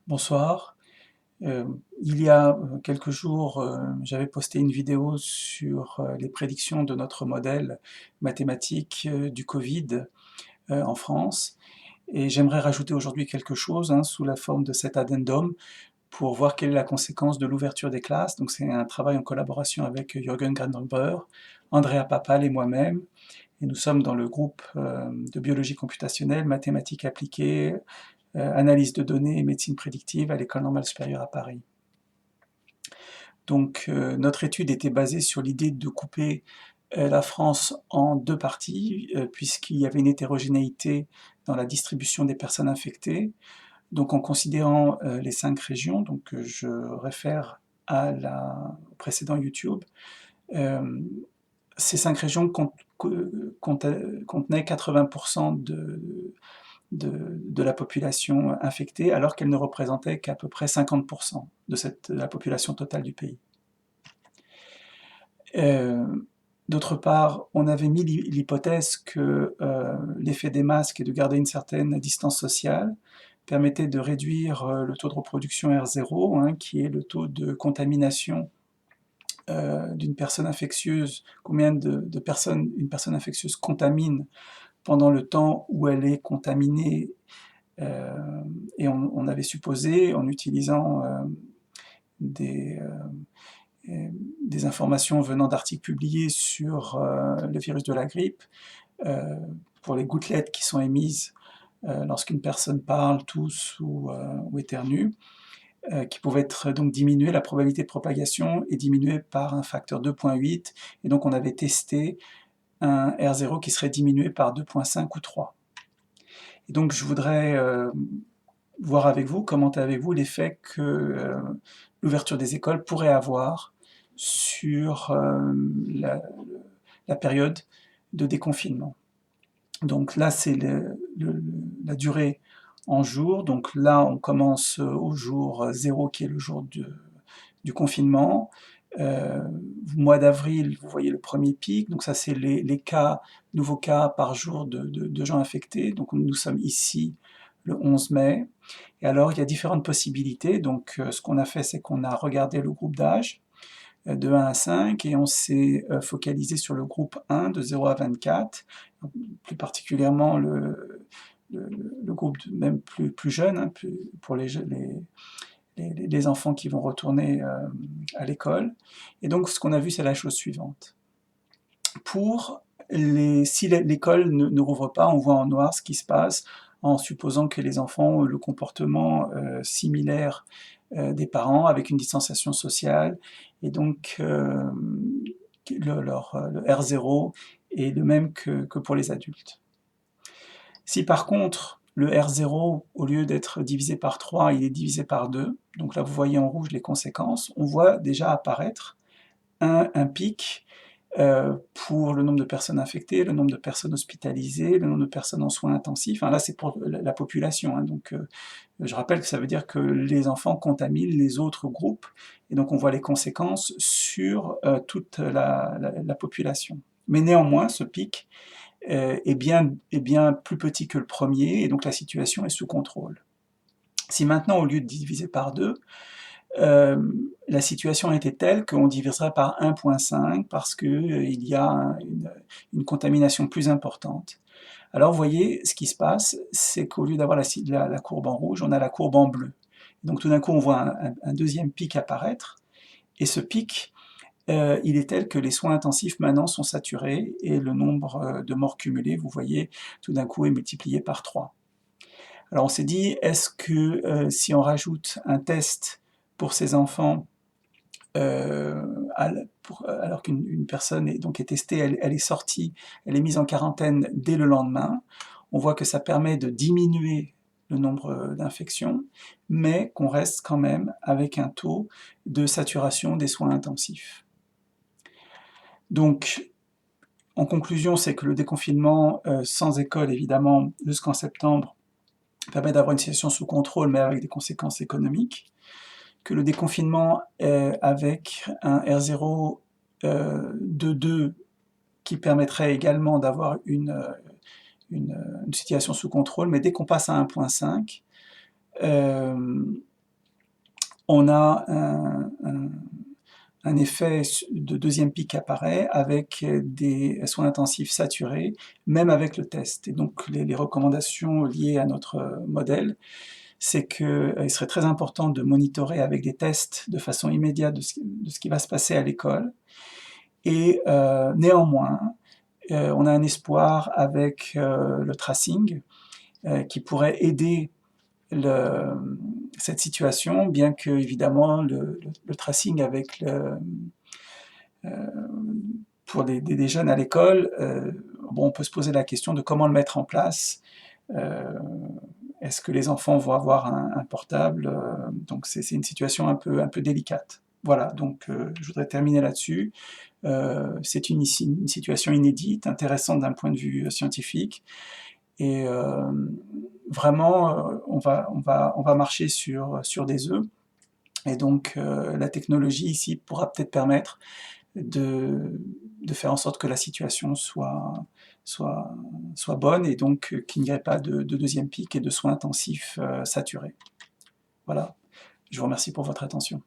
Bonsoir. Il y a quelques jours, j'avais posté une vidéo sur les prédictions de notre modèle mathématique du Covid en France. Et j'aimerais rajouter aujourd'hui quelque chose sous la forme de cet addendum pour voir quelle est la conséquence de l'ouverture des classes. Donc c'est un travail en collaboration avec Jürgen Grandenbreur, Andrea Papal et moi-même. Et nous sommes dans le groupe de biologie computationnelle, mathématiques appliquées, analyse de données et médecine prédictive à l'École normale supérieure à Paris. Donc notre étude était basée sur l'idée de couper la France en deux parties, puisqu'il y avait une hétérogénéité dans la distribution des personnes infectées. Donc en considérant les 5 régions, donc je réfère au précédent YouTube, euh, ces 5 régions contenaient 80% de la population infectée, alors qu'elles ne représentaient qu'à peu près 50% de la population totale du pays. Euh, D'autre part, on avait mis l'hypothèse que l'effet des masques et de garder une certaine distance sociale permettait de réduire le taux de reproduction R0, qui est le taux de contamination d'une personne infectieuse, combien de personnes une personne infectieuse contamine pendant le temps où elle est contaminée. Et on avait supposé, en utilisant des, des informations venant d'articles publiés sur le virus de la grippe, euh, pour les gouttelettes qui sont émises lorsqu'une personne parle, tousse ou éternue, qui pouvaient être donc diminuées, la probabilité de propagation est diminuée par un facteur 2,8, et donc on avait testé un R0 qui serait diminué par 2,5 ou 3. Et donc je voudrais voir avec vous, commenter avec vous l'effet que l'ouverture des écoles pourrait avoir sur la période de déconfinement. Donc là, c'est la durée en jours. Donc là, on commence au jour 0, qui est le jour du confinement. Euh, Mois d'avril, vous voyez le premier pic. Donc ça, c'est les cas, nouveaux cas par jour de gens infectés. Donc nous sommes ici le 11 mai. Et alors, il y a différentes possibilités. Donc ce qu'on a fait, c'est qu'on a regardé le groupe d'âge de 1 à 5, et on s'est focalisé sur le groupe 1 de 0 à 24, plus particulièrement le groupe même plus jeune, pour les enfants qui vont retourner à l'école. Et donc ce qu'on a vu, c'est la chose suivante. Si l'école ne rouvre pas, on voit en noir ce qui se passe en supposant que les enfants ont le comportement similaire des parents, avec une distanciation sociale, et donc le R0 est le même que pour les adultes. Si par contre le R0, au lieu d'être divisé par 3, il est divisé par 2, donc là vous voyez en rouge les conséquences, on voit déjà apparaître un pic pour le nombre de personnes infectées, le nombre de personnes hospitalisées, le nombre de personnes en soins intensifs. Enfin, là, c'est pour la population. Donc, je rappelle que ça veut dire que les enfants contaminent les autres groupes, et donc on voit les conséquences sur toute la population. Mais néanmoins, ce pic est bien plus petit que le premier, et donc la situation est sous contrôle. Si maintenant, au lieu de diviser par 2, euh, la situation était telle qu'on diviserait par 1,5 parce qu'il y a une contamination plus importante. Alors vous voyez, ce qui se passe, c'est qu'au lieu d'avoir la courbe en rouge, on a la courbe en bleu. Donc tout d'un coup, on voit un deuxième pic apparaître, et ce pic, il est tel que les soins intensifs maintenant sont saturés, et le nombre de morts cumulés, vous voyez, tout d'un coup est multiplié par 3. Alors on s'est dit, est-ce que si on rajoute un test pour ces enfants, alors qu'une personne est testée, elle est sortie, elle est mise en quarantaine dès le lendemain, on voit que ça permet de diminuer le nombre d'infections, mais qu'on reste quand même avec un taux de saturation des soins intensifs. Donc, en conclusion, c'est que le déconfinement sans école, évidemment, jusqu'en septembre, permet d'avoir une situation sous contrôle, mais avec des conséquences économiques. Que le déconfinement avec un R0 de 2 qui permettrait également d'avoir une situation sous contrôle, mais dès qu'on passe à 1,5, on a un effet de deuxième pic qui apparaît avec des soins intensifs saturés, même avec le test. Et donc les recommandations liées à notre modèle, c'est qu'il serait très important de monitorer avec des tests de façon immédiate de ce qui va se passer à l'école. Et néanmoins, on a un espoir avec le tracing qui pourrait aider cette situation, bien que évidemment le tracing avec pour des jeunes à l'école, bon, on peut se poser la question de comment le mettre en place. Est-ce que les enfants vont avoir un portable? Donc c'est une situation un peu délicate. Voilà, donc je voudrais terminer là-dessus. C'est une situation inédite, intéressante d'un point de vue scientifique, et vraiment, on va marcher sur des œufs, et donc la technologie ici pourra peut-être permettre de faire en sorte que la situation soit bonne, et donc qu'il n'y ait pas de deuxième pic et de soins intensifs saturés. Voilà, je vous remercie pour votre attention.